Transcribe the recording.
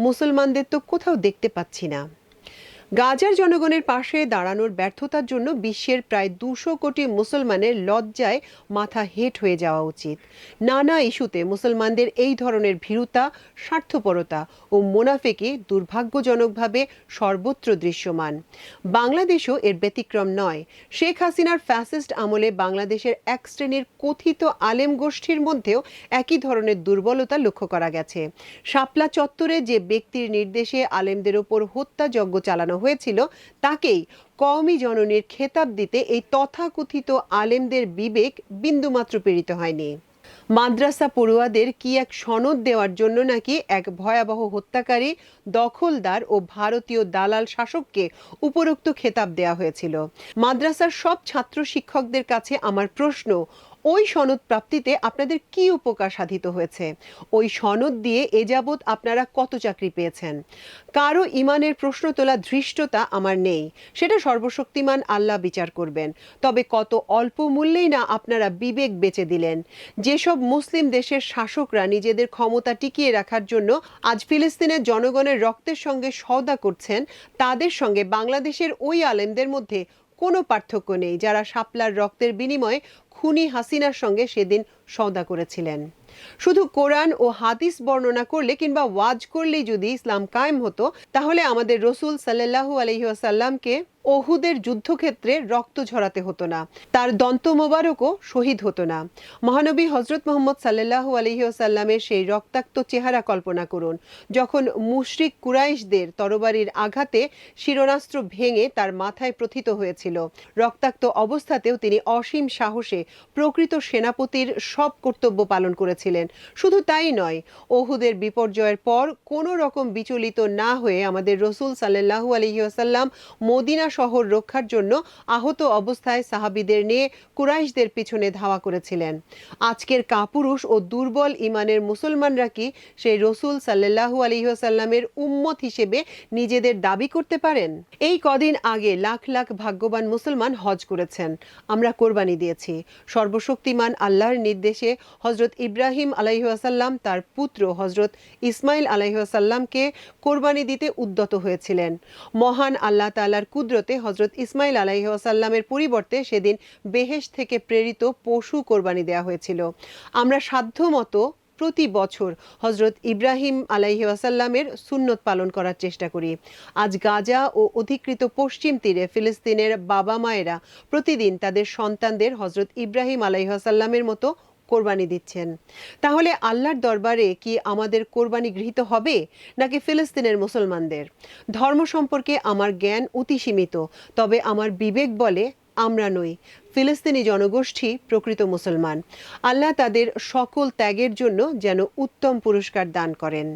মুসলমানদের তো কোথাও দেখতে পাচ্ছি না। গাজার জনগণের পাশে দাঁড়ানোর ব্যর্থতার জন্য বিশ্বের প্রায় 200 কোটি মুসলমানের লজ্জায় মাথা হেঁট হয়ে যাওয়া উচিত। নানা ইস্যুতে মুসলমানদের এই ধরনের ভীরুতা, স্বার্থপরতা ও মুনাফিকি দুর্ভাগ্যজনকভাবে সর্বত্র দৃশ্যমান। বাংলাদেশও এর ব্যতিক্রম নয়। শেখ হাসিনার ফ্যাসিস্ট আমলে বাংলাদেশের এক শ্রেণীর কথিত আলেম গোষ্ঠীর মধ্যেও একই ধরনের দুর্বলতা লক্ষ্য করা গেছে। শাপলা চত্বরে যে ব্যক্তির নির্দেশে আলেমদের ওপর হত্যাযজ্ঞ চালানো হয়েছিল, তাকেই কওমি জননীর খেতাব দিতে এই তথাকথিত আলেমদের বিবেক বিন্দুমাত্র পীড়িত হয়নি। মাদ্রাসা পড়ুয়াদের কি এক সনদ দেওয়ার জন্য নাকি এক ভয়াবহ হত্যাকারী, দখলদার ও ভারতীয় দালাল শাসককে উপরোক্ত খেতাব দেওয়া হয়েছিল। মাদ্রাসার সব ছাত্র শিক্ষকদের কাছে আমার প্রশ্ন, ওই সনদ প্রাপ্তিতে আপনাদের কি উপকার সাধিত হয়েছে? ওই সনদ দিয়ে এ যাবৎ আপনারা কত চাকরি পেয়েছেন? কারো ইমানের প্রশ্ন তোলা ধৃষ্টতা আমার নেই, সেটা সর্বশক্তিমান আল্লাহ বিচার করবেন। তবে কত অল্প মূল্যেই না আপনারা বিবেক বেচে দিলেন। যেসব মুসলিম দেশের শাসকরা নিজেদের ক্ষমতা টিকিয়ে রাখার জন্য আজ ফিলিস্তিনের জনগণের রক্তের সঙ্গে সওদা করছেন, তাদের সঙ্গে বাংলাদেশের ওই আলেমদের মধ্যে কোনো পার্থক্য নেই, যারা শাপলার রক্তের বিনিময়ে খুনি হাসিনার সঙ্গে সেদিন সওদা করেছিলেন। শুধু কোরআন ও হাদিস বর্ণনা করলে কিংবা ওয়াজ করলেই যদি ইসলাম কায়েম হতো, তাহলে আমাদের রসুল সাল্লাল্লাহু আলাইহি ওয়াসাল্লামকে ওহুদের যুদ্ধক্ষেত্রে রক্ত ঝরাতে হতো না, তার দন্ত মোবারকও শহীদ হতো না। মহানবী হজরত মুহাম্মদ সাল্লাল্লাহু আলাইহি ওয়াসাল্লামের সেই রক্তাক্ত চেহারা কল্পনা করুন, যখন মুশরিক কুরাইশদের তরবারির আঘাতে শিরনাস্ত্র ভেঙে তার মাথায় প্রথিত হয়েছিল। রক্তাক্ত অবস্থাতেও তিনি অসীম সাহসে প্রকৃত সেনাপতির সব কর্তব্য পালন করেছিলেন। শুধু তাই নয়, ওহুদের বিপর্যয়ের পর কোনো রকম বিচলিত না হয়ে আমাদের রসুল সাল্লাল্লাহু আলাইহি ওয়াসাল্লাম মদিনা শহর রক্ষার জন্য আহত অবস্থায় সাহাবীদের নিয়ে কুরাইশদের পিছনে ধাওয়া করেছিলেন। আজকের কাপুরুষ ও দুর্বল ইমানের মুসলমানরা কি সেই রসুল সাল্লাল্লাহু আলাইহি ওয়াসাল্লামের উম্মত হিসেবে নিজেদের দাবি করতে পারেন? এই কদিন আগে লাখ লাখ ভাগ্যবান মুসলমান হজ করেছেন, আমরা কোরবানি দিয়েছি। সর্বশক্তিমান আল্লাহর নির্দেশে হজরত ইব্রাহিম আলাইহি ওয়াসাল্লাম তার পুত্র হজরত ইসমাইল আলাইহি ওয়াসাল্লামকে কোরবানি দিতে উদ্যত হয়েছিলেন। মহান আল্লাহ তাআলার কুদরতে হজরত ইসমাইল আলাইহি ওয়াসাল্লামের পরিবর্তে সেদিন বেহেশত থেকে প্রেরিত পশু কোরবানি দেওয়া হয়েছিল। আমরা সাধ্যমতো প্রতি বছর হজরত ইব্রাহিম আলাইহি ওয়াসাল্লামের সুন্নত পালন করার চেষ্টা করি। আজ গাজা ও অধিকৃত পশ্চিম তীরে ফিলিস্তিনের বাবা মায়েরা প্রতিদিন তাদের সন্তানদের হজরত ইব্রাহিম আলাইহি ওয়াসাল্লামের মতো কোরবানি দিচ্ছেন। তাহলে আল্লাহর দরবারে কি আমাদের কোরবানি গৃহীত হবে, নাকি ফিলিস্তিনের মুসলমানদের? ধর্ম সম্পর্কে আমার জ্ঞান অতি সীমিত, তবে আমার বিবেক বলে আমরা নই, ফিলিস্তিনি জনগোষ্ঠী প্রকৃত মুসলমান। আল্লাহ তাদের সকল ত্যাগের জন্য যেন উত্তম পুরস্কার দান করেন।